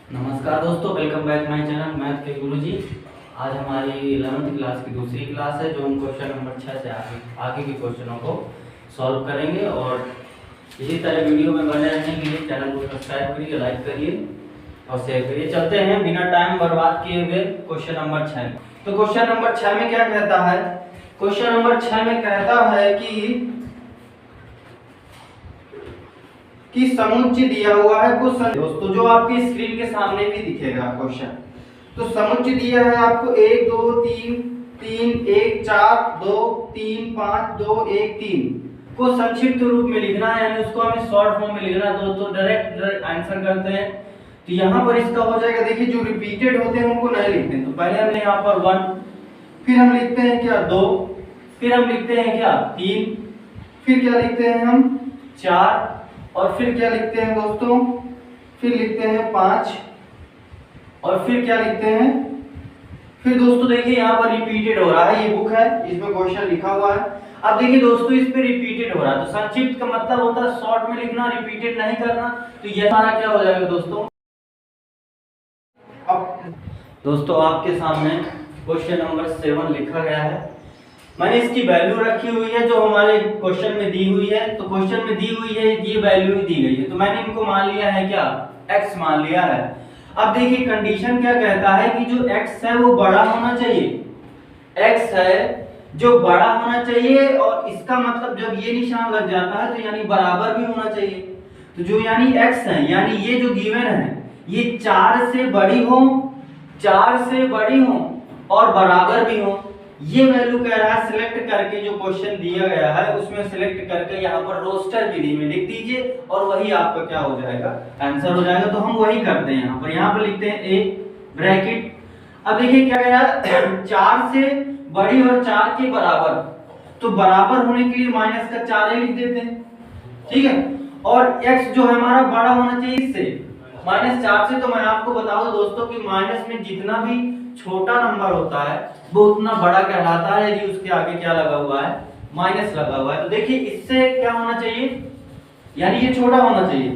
नमस्कार दोस्तों, welcome back my channel math के गुरुजी। आज हमारी 11वीं क्लास की दूसरी क्लास है जो हम क्वेश्चन नंबर 6 से आगे के क्वेश्चनों को सॉल्व करेंगे। और इसी तरह वीडियो में बने रहने के लिए चैनल को सब्सक्राइब करिए, लाइक करिए और शेयर करिए। चलते हैं बिना टाइम बर्बाद किए हुए क्वेश्चन नंबर 6 में। तो क्वेश्चन नंबर 6 में क्या कहता है? क्वेश्चन नंबर 6 में कहता है कि समुच्चय दिया हुआ है कुछ दोस्तों, जो आपकी स्क्रीन के सामने भी दिखेगा क्वेश्चन। तो समुच्चय दिया है आपको 1 2 3 3 1 4 2 3 5 2 1 3 को संक्षिप्त रूप में लिखना है, यानी उसको हमें शॉर्ट फॉर्म में लिखना है। तो डायरेक्ट आंसर करते हैं। तो यहाँ पर इसका हो जाएगा, देखिए जो रिपीटेड होते हैं उनको नहीं लिखते हैं। तो पहले हमने यहाँ पर 1, फिर हम लिखते हैं क्या 2, फिर हम लिखते हैं क्या 3, फिर क्या लिखते हैं हम 4, और फिर क्या लिखते हैं दोस्तों, फिर लिखते हैं 5, और फिर क्या लिखते हैं, फिर दोस्तों देखिए यहाँ पर रिपीटेड हो रहा है। ये बुक है, इसमें क्वेश्चन लिखा हुआ है। अब देखिए दोस्तों, इस पे रिपीटेड हो रहा है। तो संक्षिप्त का मतलब होता है शॉर्ट में लिखना, रिपीटेड नहीं करना। तो ये हमारा क्या हो जाएगा दोस्तों। अब दोस्तों आपके सामने क्वेश्चन नंबर 7 लिखा गया है। मैंने इसकी वैल्यू रखी हुई है जो हमारे क्वेश्चन में दी हुई है। तो क्वेश्चन में दी हुई है, ये वैल्यू ही दी गई है। तो मैंने इनको मान लिया है क्या, x मान लिया है। अब देखिए कंडीशन क्या कहता है कि जो x है वो बड़ा होना चाहिए। x है जो बड़ा होना चाहिए, और इसका मतलब जब ये निशान लग जाता है तो यानी बराबर भी होना चाहिए। तो जो यानी x है, यानी ये जो गिवन है ये 4 से बड़ी हो, 4 से बड़ी हो और बराबर भी हो। ये वैल्यू कह रहा है सिलेक्ट करके, जो क्वेश्चन दिया गया है उसमें सिलेक्ट करके यहाँ पर रोस्टर विधि में लिख दीजिए और वही आपका क्या हो जाएगा, आंसर हो जाएगा। तो हम वही करते हैं। यहाँ पर लिखते हैं ए ब्रैकेट। अब देखिए क्या कह रहा है, 4 से बड़ी और 4 के बराबर। तो बराबर होने के लिए माइनस का 4 लिख देते हैं, ठीक है। और x जो है हमारा बड़ा होना चाहिए इससे, -4 से। तो मैं आपको बता दूं दोस्तों कि माइनस में जितना भी छोटा नंबर होता है वो उतना बड़ा कहलाता है यदि उसके आगे क्या लगा हुआ है, माइनस लगा हुआ है। तो देखिए इससे क्या होना चाहिए, यानी ये छोटा होना चाहिए।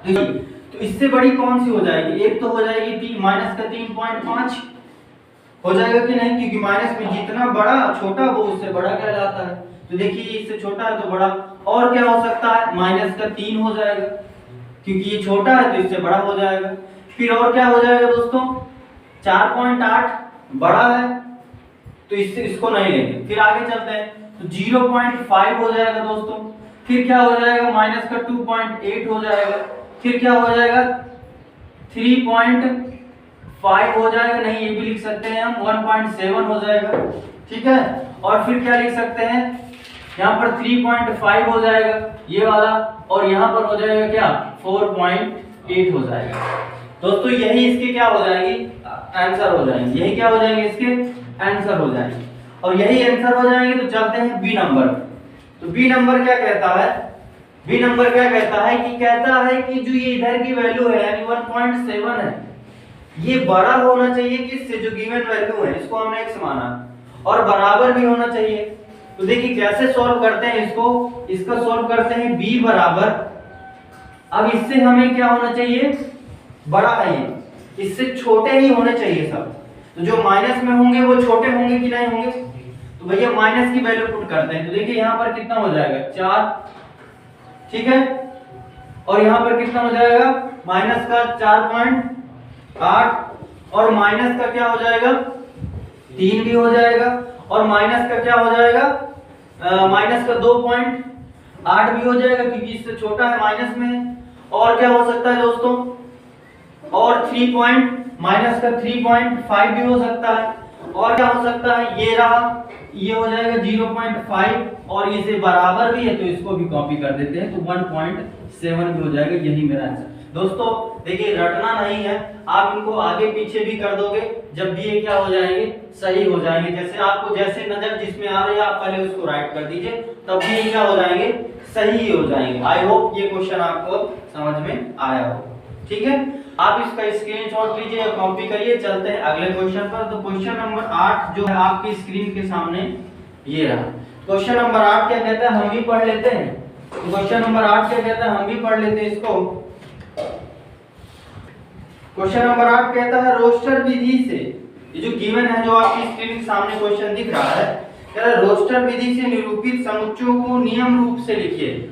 तो इससे बड़ी कौन सी हो जाएगी, एक तो हो जाएगी माइनस का 3.5 हो जाएगा कि नहीं, क्योंकि माइनस में जितना बड़ा छोटा वो उससे बड़ा कहलाता है। तो देखिए इससे छोटा है तो बड़ा। और क्या हो सकता है, माइनस का 3 हो जाएगा, क्योंकि ये छोटा है तो इससे बड़ा हो जाएगा। फिर और क्या हो जाएगा दोस्तों, 4.8 बड़ा है तो इससे इसको नहीं लेंगे। फिर आगे चलते हैं, तो 0.5 हो जाएगा दोस्तों। फिर क्या हो जाएगा, माइनस का 2.8 हो जाएगा। फिर क्या हो जाएगा, 3.5 हो जाएगा, नहीं ये भी लिख सकते हैं हम, 1.7 हो जाएगा, ठीक है। और फिर क्या लिख सकते हैं, यहाँ पर 3.5 हो जाएगा ये वाला, और यहाँ पर हो जाएगा क्या 4.8 हो जाएगा। दोस्तों यही इसके क्या हो जाएंगे, आंसर हो जाएंगे। यही क्या हो जाएंगे, इसके आंसर हो जाएंगे, और यही आंसर हो जाएंगे। तो चलते हैं बी नंबर। तो बी नंबर क्या कहता है, बी नंबर क्या कहता है कि जो ये इधर की वैल्यू है यानी 1.7 है, ये बड़ा होना चाहिए किससे, जो गिवन वैल्यू है इसको हमने x माना, और बराबर भी होना चाहिए। तो देखिए कैसे सॉल्व करते हैं इसको, इसका सॉल्व करते हैं b बराबर। अब इससे हमें क्या होना चाहिए, बड़ा है ये, इससे छोटे ही होने चाहिए सब। तो जो माइनस में होंगे वो छोटे होंगे कि नहीं होंगे। तो भैया माइनस की वैल्यू पुट करते हैं। तो देखिए यहाँ पर कितना हो जाएगा 4, ठीक है। और यहाँ पर कितना हो जाएगा, माइनस का 4.8, और माइनस का क्या हो जाएगा 3 भी हो जाएगा, और माइनस का क्या हो जाएगा, माइनस का 2.8 भी हो जाएगा, क्योंकि इससे छोटा है, माइनस में है। और क्या हो सकता है दोस्तों, और माइनस का 3.5 भी हो सकता है। और क्या हो सकता है, ये रहा, ये हो जाएगा 0.5, और इसे बराबर भी है तो इसको भी कॉपी कर देते हैं, तो 1.7 भी हो जाएगा। यही मेरा आंसर। दोस्तों देखिए रटना नहीं है, आप इनको आगे पीछे भी कर दोगे, जब भी ये क्या हो जाएंगे, सही हो जाएंगे। जैसे आपको जैसे नजर जिसमें आ रही है आप पहले उसको राइट कर दीजिए, तब भी ये क्या हो जाएंगे, सही हो जाएंगे। आई होप ये क्वेश्चन आपको समझ में आया हो, ठीक है। आप इसका स्क्रीनशॉट लीजिए या कॉपी करिए। चलते हैं अगले क्वेश्चन पर। तो क्वेश्चन नंबर 8 जो है आपकी स्क्रीन के सामने ये रहा। क्वेश्चन नंबर 8 क्या कहता है, हम भी पढ़ लेते हैं। क्वेश्चन नंबर 8 क्या कहता है, हम भी पढ़ लेते हैं इसको। क्वेश्चन नंबर 8 कहता है रोस्टर विधि से, ये जो गिवन है, जो आपकी स्क्रीन के सामने क्वेश्चन दिख रहा है, कह रहा है रोस्टर विधि से निरूपित समुच्चयों को नियम रूप से लिखिए।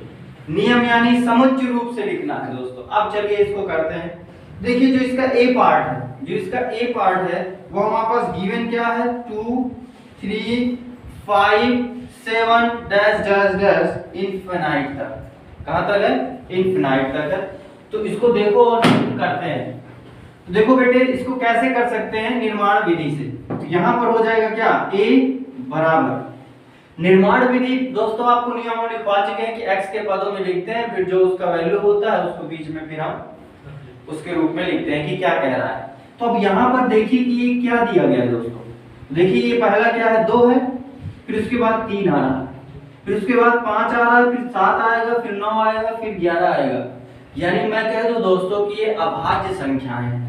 नियम यानी समुच्चय रूप से लिखना है दोस्तों। अब चलिए इसको करते हैं। देखिए जो इसका ए पार्ट है, जो इसका ए पार्ट है वो हमारे पास गिवन क्या है, 2 3 5 7 डैश डैश डैश इनफिनाइट तक। कहां तक है? इनफिनाइट तक है। तो इसको देखो और करते हैं। तो देखो बेटे इसको कैसे कर सकते हैं, निर्माण विधि से। तो यहां पर हो जाएगा क्या, a बराबर निर्माण विधि। दोस्तों आपको नियम में लिखवा चुके हैं कि x के पदों में लिखते हैं, फिर जो उसका वैल्यू होता है उसको बीच में फिर हम उसके रूप में लिखते हैं कि क्या कह रहा है। तो अब यहाँ पर देखिए कि ये क्या दिया गया है दोस्तों। देखिए ये पहला क्या है, 2 है, फिर उसके बाद 3 आ रहा है, फिर उसके बाद 5 आ रहा है, फिर 7 आएगा, फिर 9 आएगा, फिर 11 आएगा। यानी मैं कह दूं दोस्तों कि ये अभाज्य संख्याएं हैं।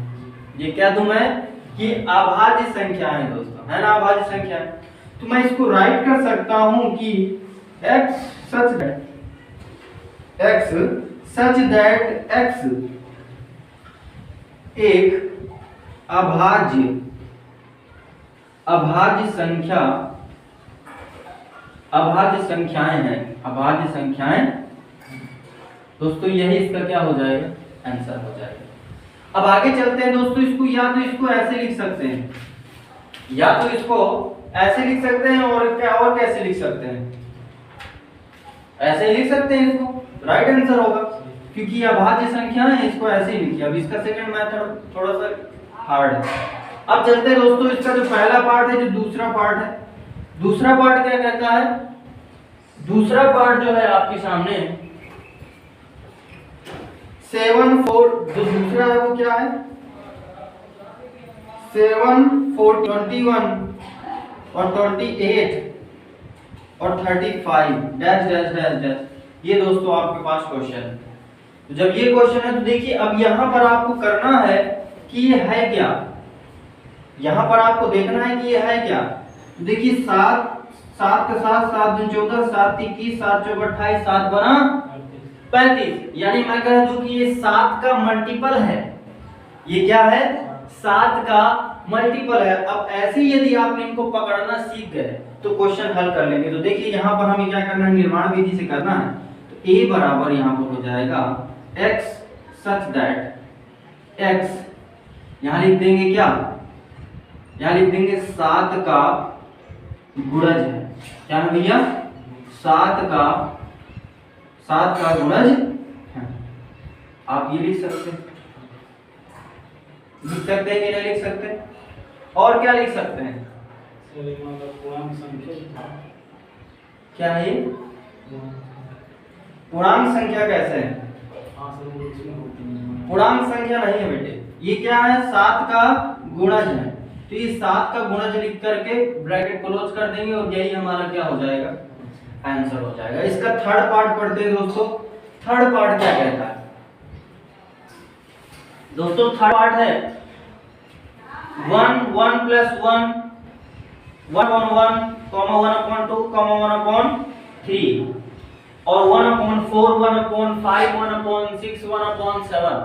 ये क्या दूं मैं कि अभाज्य संख्याएं दोस्तों, है ना, अभाज्य संख्याएं। तो मैं इसको राइट कर सकता हूं कि x such that x एक अभाज्य संख्याएं हैं, अभाज्य संख्याएं दोस्तों। यही इसका क्या हो जाएगा, आंसर हो जाएगा। अब आगे चलते हैं दोस्तों। इसको या तो इसको ऐसे लिख सकते हैं, या तो इसको ऐसे लिख सकते हैं, और क्या, और कैसे लिख सकते हैं, ऐसे लिख सकते हैं। इसको राइट आंसर होगा क्योंकि ये अभाज्य संख्या है, इसको ऐसे ही लिखिए। अब इसका सेकंड मेथड थोड़ा सा हार्ड है। अब चलते हैं दोस्तों, इसका जो पहला पार्ट है, जो दूसरा पार्ट है, दूसरा पार्ट क्या कहता है, दूसरा पार्ट जो है आपके सामने 7 4, जो दूसरा है वो क्या है, 7 4 21 और 28 और 35 डैश डैश डैश डैश। ये दोस्तों आपके पास क्वेश्चन है। तो जब ये क्वेश्चन है तो देखिए अब यहां पर आपको करना है कि ये है क्या, यहां पर आपको देखना है कि ये है क्या। तो देखिए 7 7 का 7 7 दूनी 14 7 3 21 7 चौक 28 7 बना 35। यानी मैं कह दूं कि ये 7 का मल्टीपल है। ये क्या है, 7 का मल्टीपल है। अब ऐसे यदि आप इनको पकड़ना सीख गए तो क्वेश्चन हल कर लेंगे। तो देखिए यहाँ पर हमें क्या करना है, निर्माण विधि से करना है। तो a बराबर यहाँ पर हो जाएगा x such that x, यहाँ लिख देंगे क्या, यहाँ लिख देंगे 7 का गुणज है। क्या है भैया, 7 का गुणज है। आप ये लिख सकते हैं, लिख सकते हैं कि नहीं लिख सकते। और क्या लिख सकते हैं, क्या है ये पूर्णांक संख्या, कैसे है, पूर्णांक संख्या नहीं है बेटे, ये क्या है, 7 का गुणज है। तो ये 7 का गुणज लिख करके ब्रैकेट क्लोज कर देंगे और यही हमारा क्या हो जाएगा, आंसर हो जाएगा। इसका थर्ड पार्ट पढ़ते हैं दोस्तों। थर्ड पार्ट क्या कहता है दोस्तों, थर्ड पार्ट है 1 1 प्लस 1 1 1 1 1/2 1/3 और 1/4 1/5 1/6 1/7।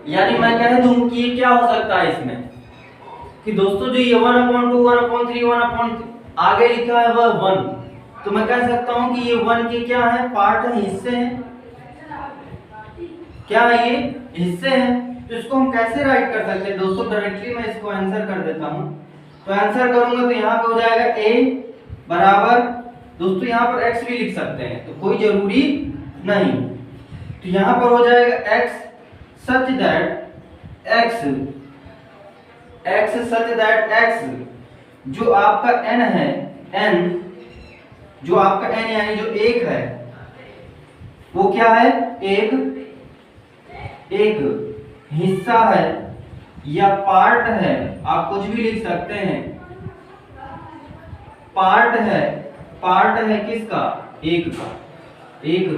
यानी मैं कह दूं कि ये क्या हो सकता है इसमें कि दोस्तों जो ये 1/2 1/3 1/, आगे लिखा है वह 1, तो मैं कह सकता हूं कि ये 1 के क्या है, पार्ट है, हिस्से हैं। क्या है, ये हिस्से हैं। तो इसको हम कैसे राइट कर सकते हैं दोस्तों, डायरेक्टली मैं इसको आंसर कर देता हूं। तो आंसर करूंगा तो यहाँ पे हो जाएगा a बराबर, दोस्तों यहाँ पर x भी लिख सकते हैं तो कोई जरूरी नहीं। तो यहाँ पर हो जाएगा x such that x जो आपका n है, n जो आपका n यानी जो 1 है वो क्या है, एक हिस्सा है या पार्ट है, आप कुछ भी लिख सकते हैं। पार्ट है किसका, एक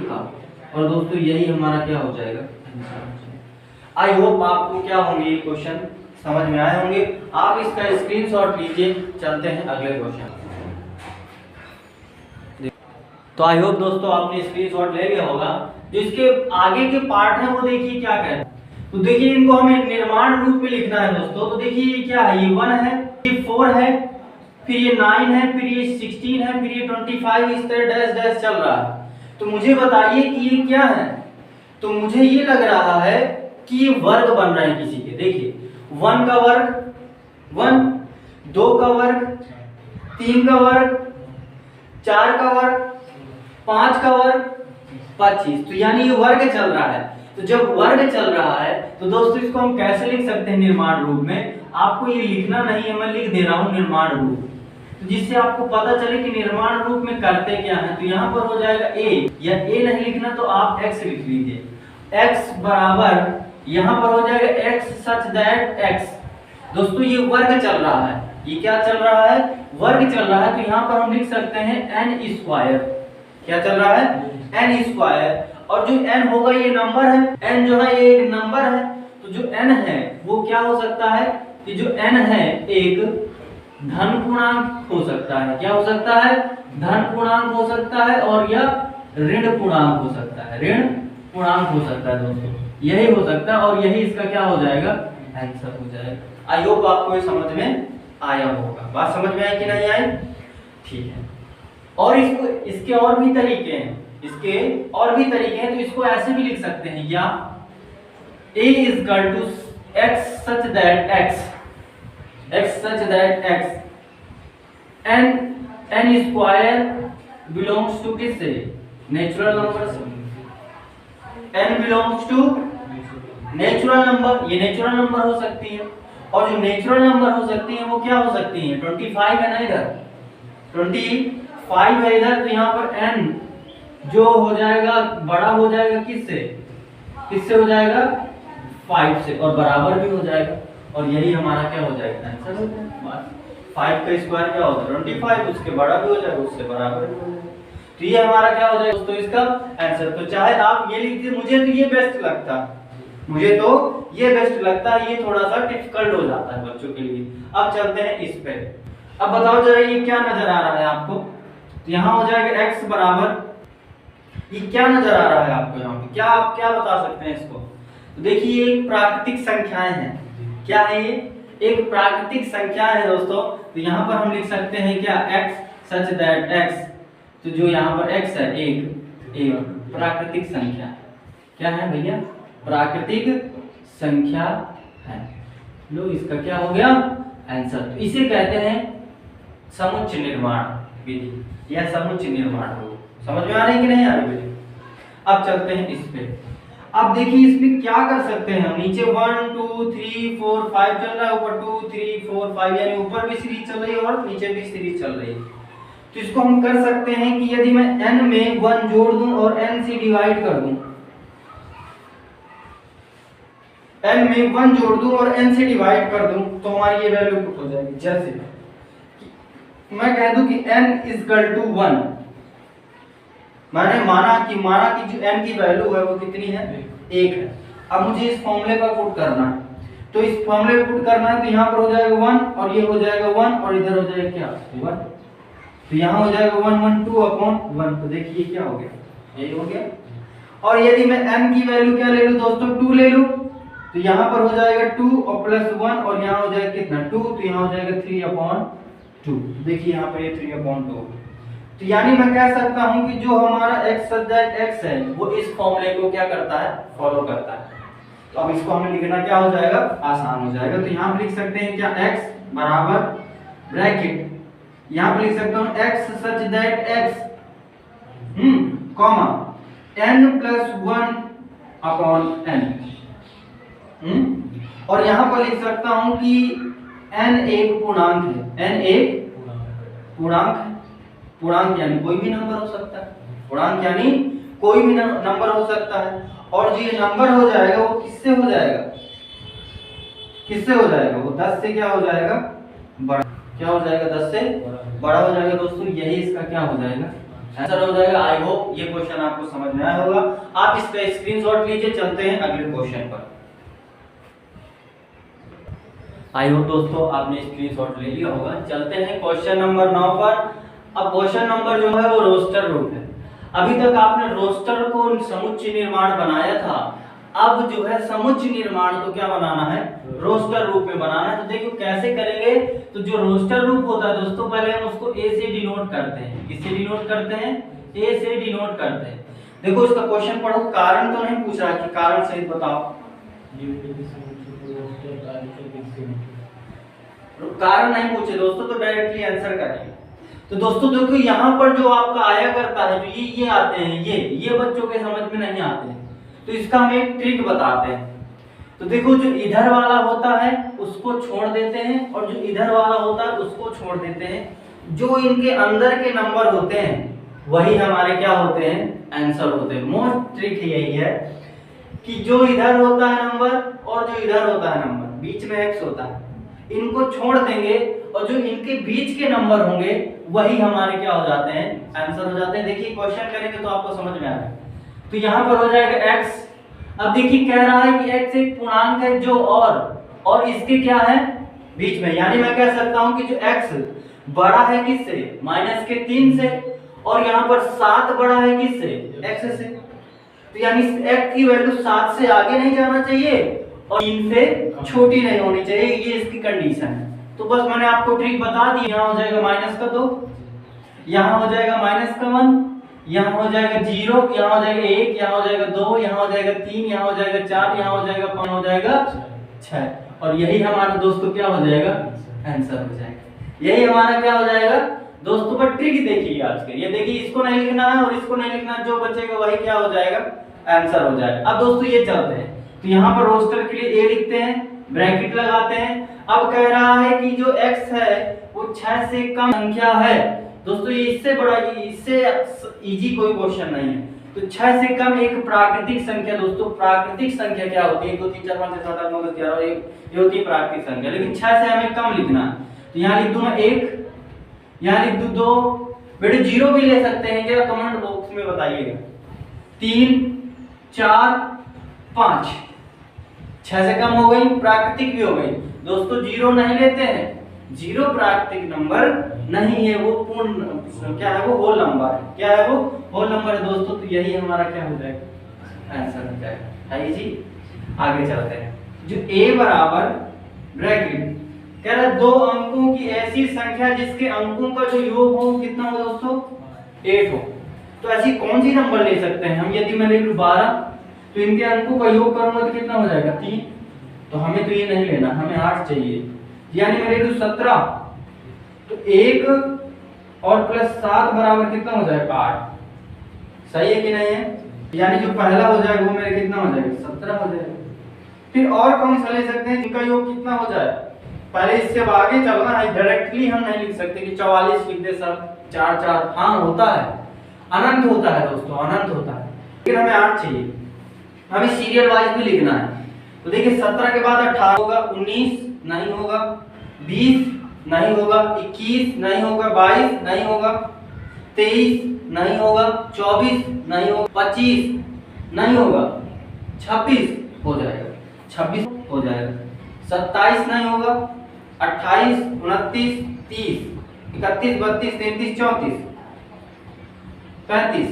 का। और दोस्तों यही हमारा क्या हो जाएगा, आई होप आपको क्या होंगे ये क्वेश्चन समझ में आए होंगे। आप इसका स्क्रीनशॉट लीजिए, चलते हैं अगले क्वेश्चन। तो आई होप दोस्तों आपने स्क्रीनशॉट ले लिया होगा। जो इसके आगे के पार्ट है वो देखिए क्या कहते हैं। तो देखिए इनको हमें निर्माण रूप में लिखना है दोस्तों। तो देखिए ये क्या है, ये 1 है, ये 4 है, फिर ये 9 है, फिर ये 16 है, फिर ये 25, इस तरह डैश डैश चल रहा है। तो मुझे बताइए कि ये क्या है। तो मुझे ये लग रहा है कि ये वर्ग बन रहे हैं किसी के। देखिए 1 का वर्ग 1, 2 का वर्ग, 3 का वर्ग, 4 का वर्ग, 5 का वर्ग, 25। तो यानी ये वर्ग चल रहा है। तो जब वर्ग चल रहा है तो दोस्तों इसको हम कैसे लिख सकते हैं निर्माण रूप में। आपको ये लिखना नहीं है, मैं लिख दे रहा हूं निर्माण रूप, तो जिससे आपको पता चले कि निर्माण रूप में करते क्या है। तो यहाँ पर हो जाएगा a, या a नहीं लिखना तो आप x लिख लीजिए। x बराबर यहाँ पर हो जाएगा x सच दैट x। दोस्तों ये वर्ग चल रहा है, ये क्या चल रहा है, वर्ग चल रहा है। तो यहाँ पर हम लिख सकते हैं n स्क्वायर। क्या चल रहा है, n स्क्वायर। और जो n होगा ये नंबर है, n जो है ये एक नंबर है। तो जो n है वो क्या हो सकता है कि जो n है एक धन पूर्णांक हो सकता है। क्या हो सकता है, धन पूर्णांक हो सकता है, और यह ऋण पूर्णांक हो सकता है, ऋण पूर्णांक हो सकता है दोस्तों, यही हो सकता है। और यही इसका क्या हो जाएगा, आंसर हो जाएगा। आई होप आपको ये समझ में आया होगा। बात समझ में आई कि नहीं आई, ठीक है। और इसको इसके और भी तरीके हैं, इसके और भी तरीके हैं। तो इसको ऐसे भी लिख सकते हैं, या a is equal to x such that x such that x n square belongs to किससे, नेचुरल नंबर से। n belongs to natural number, ये नेचुरल नंबर हो सकती है। और जो नेचुरल नंबर हो सकती है वो क्या हो सकती है, 25 है ना, इधर 25 है इधर। तो यहाँ पर n जो हो जाएगा बड़ा हो जाएगा किससे, किससे हो जाएगा, 5 से, और बराबर भी हो जाएगा। और यही हमारा क्या हो जाएगा, आंसर हो जाएगा। 5 का स्क्वायर क्या होता है 25, उसके बड़ा भी हो जाएगा, उससे बराबर भी हो जाएगा। तो ये हमारा क्या हो जाएगा दोस्तों, इसका आंसर। तो चाहे आप ये लिख दीजिए, मुझे तो ये बेस्ट लगता है, मुझे तो ये बेस्ट लगता है। ये थोड़ा सा डिफिकल्ट हो जाता है बच्चों के लिए। अब चलते हैं इस पे। अब बताओ जरा ये क्या नजर आ रहा है आपको। तो यहाँ हो जाएगा x बराबर, ये क्या नजर आ रहा है आपको यहाँ पे, क्या आप क्या बता सकते हैं इसको। तो देखिए ये एक प्राकृतिक संख्याएं हैं। क्या है ये, एक प्राकृतिक संख्या है दोस्तों। तो यहाँ पर हम लिख सकते हैं क्या, x सच दैट x। तो जो यहाँ पर x है एक प्राकृतिक संख्या। क्या है भैया, प्राकृतिक संख्या है। लो इसका क्या हो गया आंसर। तो इसे कहते हैं समुच्चय निर्माण विधि या समुच्चय निर्माण रूप। समझ में आ रही है कि नहीं आ रही। अब चलते हैं इस पे। अब देखिए इसमें क्या कर सकते हैं हम, नीचे 1 2 3 4 5 चल रहा है, ऊपर 2 3 4 5, यानी ऊपर भी सीरीज चल रही है और नीचे भी सीरीज चल रही है। तो इसको हम कर सकते हैं कि यदि मैं n में 1 जोड़ दूं और n से डिवाइड कर दूं, n में 1 जोड़ दूं और n से डिवाइड कर दूं, तो हमारी ये वैल्यू पुट हो जाएगी। जैसे मैं कह दूं कि n इक्वल टू 1, मैंने माना कि जो n की वैल्यू है वो कितनी है, 1 है। अब मुझे इस फॉर्मूले पर पुट करना है। तो इस फॉर्मूले पर पुट करना है, तो यहाँ पर हो जाएगा 1 और ये हो जाएगा 1 और इधर हो जाएगा क्या 1। तो यहाँ हो जाएगा 1 1 2 अपॉन 1। तो देखिए क्या हो गया, यही हो गया। और यदि मैं n की वैल्यू क्या ले लूं दोस्तों, 2 ले लूं, तो यहाँ पर हो जाएगा 2 और प्लस 1 और यहाँ हो जाएगा कितना 2, तो यहाँ हो जाएगा 3 अपॉन 2। देखिए यहाँ पर ये 3 अपॉन 2। तो यानी मैं कह सकता हूं कि जो हमारा x सब्जेक्ट x है वो इस फॉर्मूले को क्या करता है, फॉलो करता है। तो अब इसको हमें लिखना क्या हो जाएगा, आसान हो जाएगा। तो यहाँ पे लिख सकते हैं क्या, x बराबर ब्रैकेट, यहाँ पे लिख सकता हूँ x such that x comma n plus 1 upon n। और यहाँ पर लिख सकता हूँ कि n एक पूर्णांक है, n एक पूर्णांक है। पूर्णांक यानी कोई भी नंबर हो सकता है, पूर्णांक यानी कोई भी नंबर हो सकता है। और जो ये नंबर हो जाएगा वो किससे हो जाएगा, किससे हो जाएगा, वो 10 से क्या हो जाएगा, बड़ा। क्या हो जाएगा, 10 से बड़ा हो जाएगा दोस्तों। यही इसका क्या हो जाएगा, आंसर हो जाएगा। आई होप ये क्वेश्चन आपको समझ में आया होगा। आप इसका स्क्रीनशॉट लीजिए। चलते हैं अगले क्वेश्चन पर। आई होप दोस्तों आपने स्क्रीनशॉट ले लिया होगा। चलते हैं क्वेश्चन नंबर 9 पर। अब क्वेश्चन नंबर जो है वो रोस्टर रूप है। अभी तक आपने रोस्टर को समुच्चय निर्माण बनाया था, अब जो है समुच्चय निर्माण को क्या बनाना है, रोस्टर रूप में बनाना है। तो देखो कैसे करेंगे, तो जो रोस्टर रूप होता है दोस्तों, पहले हम उसको ए से डिनोट करते हैं। किससे डिनोट करते हैं, ए से डिनोट करते हैं। देखो इसका क्वेश्चन पढ़ो, कारण तो नहीं पूछ रहा कि कारण सहित बताओ, कारण नहीं पूछे दोस्तों, तो डायरेक्टली आंसर करेंगे। तो दोस्तों देखो यहाँ पर जो आपका आया करता है, जो ये आते हैं, ये बच्चों के समझ में नहीं आते हैं, तो इसका हम एक ट्रिक बताते हैं। तो देखो जो इधर वाला होता है उसको छोड़ देते हैं, और जो इधर वाला होता है उसको छोड़ देते हैं। जो इनके अंदर के नंबर होते हैं वही हमारे क्या होते हैं, आंसर होते हैं। मोस्ट ट्रिक यही है कि जो इधर होता है नंबर और जो इधर होता है नंबर, बीच में एक्स होता है, इनको छोड़ देंगे और जो इनके बीच के नंबर होंगे वही हमारे क्या हो जाते हैं, आंसर हो जाते हैं। देखिए क्वेश्चन करेंगे तो आपको समझ में आएगा। तो यहाँ पर हो जाएगा x। अब देखिए कह रहा है कि x एक पूर्णांक है जो और इसके क्या है, बीच में, यानी मैं कह सकता हूँ कि जो x बड़ा है किससे, माइनस के 3 से, और यहाँ पर 7 बड़ा है किससे, x से। तो यानी x की वैल्यू 7 से आगे नहीं जाना चाहिए और 3 से छोटी नहीं होनी चाहिए, ये इसकी कंडीशन है। तो बस मैंने आपको ट्रिक बता दी। यहाँ हो जाएगा माइनस का 2, यहाँ हो जाएगा माइनस का 1, यहाँ हो जाएगा 0, यहाँ हो जाएगा 1, यहाँ हो जाएगा 2, यहाँ हो जाएगा 3, यहाँ हो जाएगा 4, यहाँ हो जाएगा 5, हो जाएगा 6, और यही हमारा दोस्तों क्या हो जाएगा, आंसर हो जाएगा। यही हमारा क्या हो जाएगा दोस्तों। पर ट्रिक देखिए आज के, ये देखिए इसको नहीं लिखना है और इसको नहीं लिखना है, जो बचेगा वही क्या हो जाएगा, आंसर हो जाएगा। अब दोस्तों ये चलते हैं, तो यहाँ पर रोस्टर के लिए a लिखते हैं, ब्रैकेट लगाते हैं। अब कह रहा है कि जो x है वो 6 से कम संख्या है। दोस्तों ये इससे बड़ा, इससे इजी कोई क्वेश्चन नहीं है। तो 6 से कम एक प्राकृतिक संख्या, दोस्तों प्राकृतिक संख्या क्या होती है, 1 2 3 4 5 6 7 8 9 10 11, ये होती है प्राकृतिक संख्या, लेकिन 6 से हमें कम लिखना है। तो यहाँ लिख दूं मैं 1, यहाँ लिख दूं 2, बेटे 0 भी ले सकते हैं क्या, कमेंट बॉक्स में बताइएगा। 3 4 5, 6 से कम हो गई, प्राकृतिक भी हो गई। दोस्तों 0 नहीं लेते हैं, 0 प्राकृतिक नंबर नहीं है, वो पूर्ण क्या है, वो होल नंबर है। क्या है वो, होल नंबर है दोस्तों। तो यही हमारा क्या हो जाएगा, आंसर हो जाएगा। है जी, आगे चलते हैं। जो a बराबर ब्रैकेट कह रहा है 2 अंकों की ऐसी संख्या जिसके अंकों का जो योग हो कितना हो दोस्तों, 8 हो। तो ऐसी कौन सी नंबर ले सकते हैं हम, यदि मैं ले लूं 12, तो इनके अंकों का योग करूंगा तो कितना हो जाएगा, 3। तो हमें तो ये नहीं लेना, हमें 8 चाहिए। यानी मैं ले लूं 17, तो 1 और प्लस 7 बराबर कितना हो जाएगा, 8। सही है कि नहीं है। यानी जो पहला हो जाएगा वो मेरे कितना हो जाएगा, 17 हो जाएगा। फिर और कौन सा ले सकते हैं जिनका योग कितना हो जाए, पहले इससे अब आगे चलना है, डायरेक्टली हम नहीं लिख सकते कि 44 लिख दे सर, 4 4, हाँ होता है, अनंत होता है दोस्तों, अनंत होता है, लेकिन हमें 8 चाहिए। हमें सीरियल वाइज भी लिखना है। तो देखिए 17 के बाद 18 होगा, 19 नहीं होगा, 20 नहीं होगा, 21 नहीं होगा, 22 नहीं होगा, 23 नहीं होगा, 24 नहीं होगा, 25 नहीं होगा, 26 हो जाएगा, 26 हो जाएगा, 27 नहीं होगा, 28 29 30 31 32 33 34 35।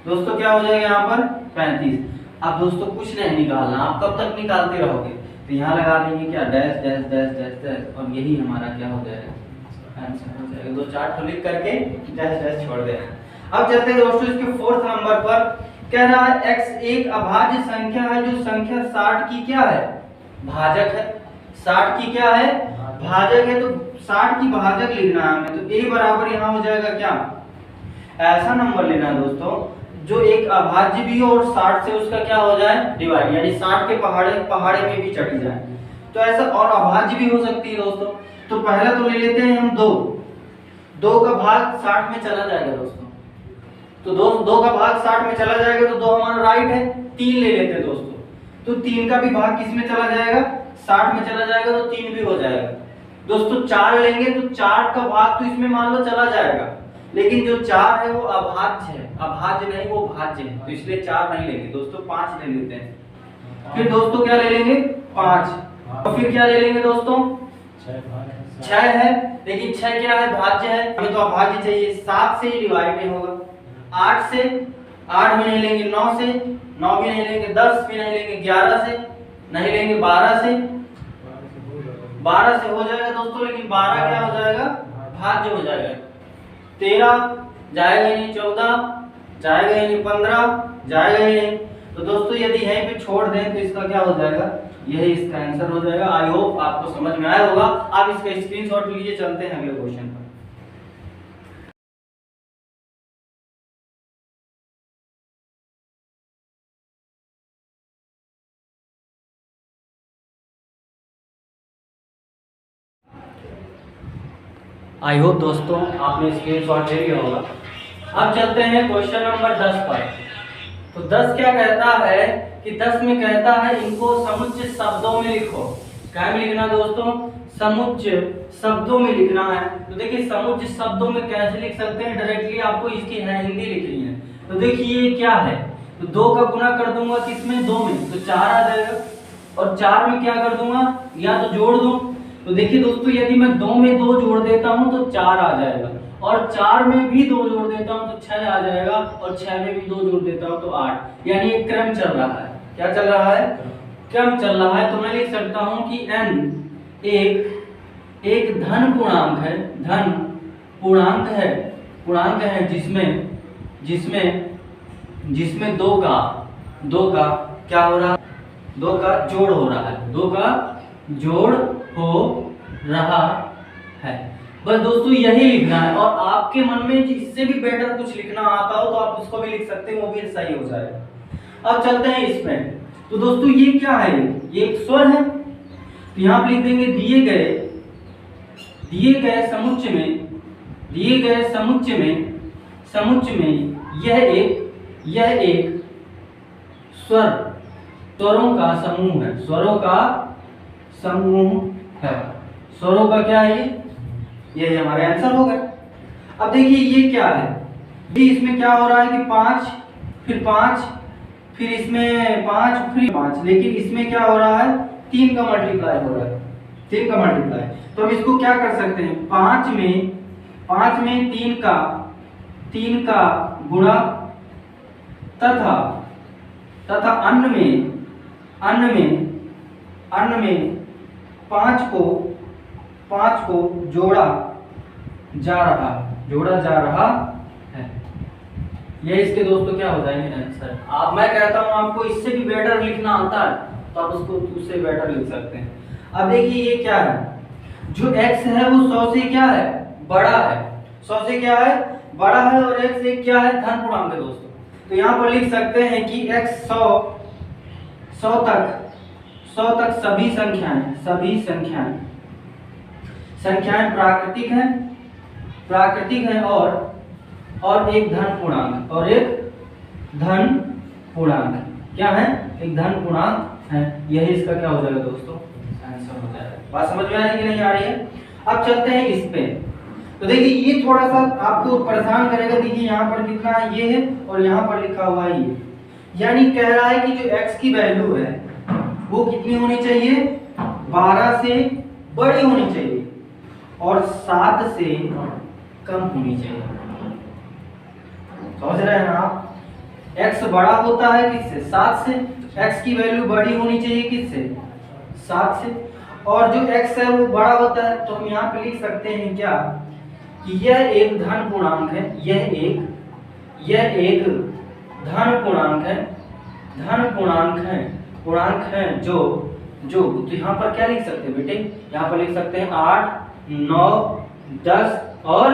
दोस्तों क्या हो जाएगा यहाँ पर, 35। अब दोस्तों कुछ नहीं निकालना, आप कब तक निकालते रहोगे, तो यहाँ लगा देंगे क्या, dash dash dash dash dash, और यही हमारा क्या हो जाएगा, आंसर हो जाएगा। 2 4 क्लिक करके डैश डैश छोड़ देना। अब चलते हैं दोस्तों इसके 4th नंबर पर। कह रहा है x एक अभाज्य संख्या है जो संख्या 60 की क्या है, भाजक है। 60 की क्या है, भाजक है। तो 60 की भाजक लिखना है हमें। तो a बराबर यहाँ हो जाएगा क्या, ऐसा नंबर लेना है दोस्तों जो एक अभाज्य भी हो और 60 से उसका क्या हो जाए, डिवाइड, यानी 60 के पहाड़े में भी चढ़ जाए। तो ऐसा और अभाज्य भी हो सकती है दोस्तों। तो पहला तो ले लेते हैं हम 2 का भाग 60 में चला जाएगा दोस्तों। तो 2 का भाग 60 में चला जाएगा, तो 2 हमारा राइट है। 3 ले लेते हैं दोस्तों, तो 3 का भी भाग किस में चला जाएगा, 60 में चला जाएगा, तो 3 भी हो जाएगा दोस्तों। 4 लेंगे तो 4 का भाग तो इसमें मान लो चला जाएगा, लेकिन जो 4 है वो अभाज्य है, अभाज्य नहीं वो भाज्य है, तो इसलिए 4 नहीं लेंगे दोस्तों, 5 ले लेते हैं। फिर दोस्तों क्या ले लेंगे, 5। और फिर क्या ले लेंगे दोस्तों, 6 है, लेकिन 6 क्या है, भाज्य है, हमें तो अभाज्य चाहिए। 7 से ही डिवाइड नहीं होगा, 8 से, 8 में नहीं लेंगे, 9 से, 9 भी नहीं लेंगे, 10 भी नहीं लेंगे, 11 से नहीं लेंगे, 12 से हो जाएगा दोस्तों, लेकिन 12 क्या हो जाएगा, भाज्य हो जाएगा। 13 जाएगा ही नहीं, 14 जाएगा ही नहीं, 15 जाएगा ही नहीं। तो दोस्तों यदि यहीं पे छोड़ दें तो इसका क्या हो जाएगा, यही इसका आंसर हो जाएगा। आई होप आपको समझ में आया होगा। आप इसका स्क्रीनशॉट लीजिए, चलते हैं अगले क्वेश्चन पर। आई होप दोस्तों आपने स्क्रीनशॉट ले लिया होगा। अब चलते हैं क्वेश्चन नंबर 10 पर। तो 10 क्या कहता है कि 10 में कहता है इनको समुच्चय शब्दों में लिखो। क्या में लिखना दोस्तों, समुच्चय शब्दों में लिखना है। तो देखिए समुच्चय शब्दों में कैसे लिख सकते हैं, डायरेक्टली आपको इसकी हिंदी लिखनी है। तो देखिए ये क्या है, तो 2 का गुना कर दूंगा किसमें, 2 में, तो 4 आ जाएगा। और 4 में क्या कर दूंगा, या तो जोड़ दूं। तो देखिए दोस्तों यदि मैं 2 में 2 जोड़ देता हूं तो 4 आ जाएगा, और 4 में भी 2 जोड़ देता हूं तो 6 आ जाएगा, और 6 में भी 2 जोड़ देता हूं तो 8। यानी एक क्रम चल रहा है। क्या चल रहा है, क्रम चल रहा है। तो मैं लिख सकता हूं कि n एक धन पूर्णांक है, धन पूर्णांक है जिसमें 2 का क्या हो रहा है, 2 का जोड़ हो रहा है, 2 का जोड़ हो रहा है। बस दोस्तों यही लिखना है। और आपके मन में इससे भी बेटर कुछ लिखना आता हो तो आप उसको भी लिख सकते हैं, वो भी सही हो जाएगा। अब चलते हैं इसमें। तो दोस्तों ये क्या है, ये एक स्वर है। तो यहाँ पे लिख देंगे दिए गए समुच्चय में यह एक स्वरों का समूह है, स्वरों का क्या है, ये हमारे आंसर हो गए। अब देखिए ये क्या है, ये इसमें क्या हो रहा है कि 5 फिर 5 फिर इसमें 5 फिर 5, लेकिन इसमें क्या हो रहा है, 3 का मल्टीप्लाई हो रहा है, 3 का मल्टीप्लाई। तो हम इसको क्या कर सकते हैं, 5 में 3 का गुणा तथा अन्य में 5 को जोड़ा जा रहा है। ये इसके दोस्तों क्या हो जाएंगे आंसर। आप, मैं कहता हूं आपको इससे भी बेटर लिखना आता है तो आप उससे बेटर लिख सकते हैं। अब देखिए ये क्या है, जो x है वो 100 से क्या है, बड़ा है, 100 से क्या है, बड़ा है, और x एक क्या है, धन पूर्णांक है दोस्तों। तो यहाँ पर लिख सकते हैं कि x 100 तक सभी संख्याएं प्राकृतिक हैं और एक धन पूर्णांक क्या है, एक धन पूर्णांक है। यही इसका क्या हो जाएगा दोस्तों, आंसर हो जाएगा। बात समझ में आ रही है कि नहीं आ रही है। अब चलते हैं इस पे। तो देखिए ये थोड़ा सा आपको परेशान करेगा। देखिए यहाँ पर कितना है, ये है, और यहाँ पर लिखा हुआ है ये, यानी कह रहा है कि जो x की वैल्यू है वो कितनी होनी चाहिए, 12 से बड़ी होनी चाहिए और 7 से कम होनी चाहिए। समझ रहे हैं आप, x बड़ा होता है किससे, 7 से। x की वैल्यू बड़ी होनी चाहिए किससे, 7 से। और जो x है वो बड़ा होता है, तो हम यहाँ पे लिख सकते हैं क्या, कि यह एक धन पूर्णांक है, यह एक धन पूर्णांक है जो तो यहाँ पर क्या लिख सकते हैं बेटे, यहाँ पर लिख सकते हैं 8, 9, 10 और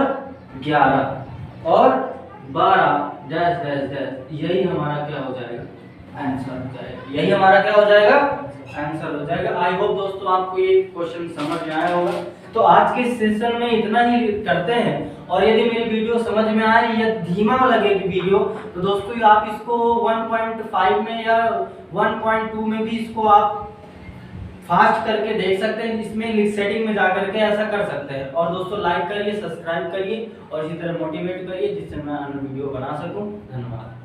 11 और 12 डैश डैश डैश। यही हमारा क्या हो जाएगा, आंसर हो जाएगा। यही हमारा क्या हो जाएगा, आंसर हो जाएगा। आई होप दोस्तों आपको ये क्वेश्चन समझ में आया होगा। तो आज के सेशन में इतना ही करते हैं। और यदि मेरी वीडियो समझ में आ रही है, धीमा लगे वीडियो, तो दोस्तों आप इसको 1.5 में या 1.2 में भी इसको आप फास्ट करके देख सकते हैं। इसमें सेटिंग में जाकर के ऐसा कर सकते हैं। और दोस्तों लाइक करिए, सब्सक्राइब करिए और इसी तरह मोटिवेट करिए जिससे मैं अन्य वीडियो बना सकूं। धन्यवाद।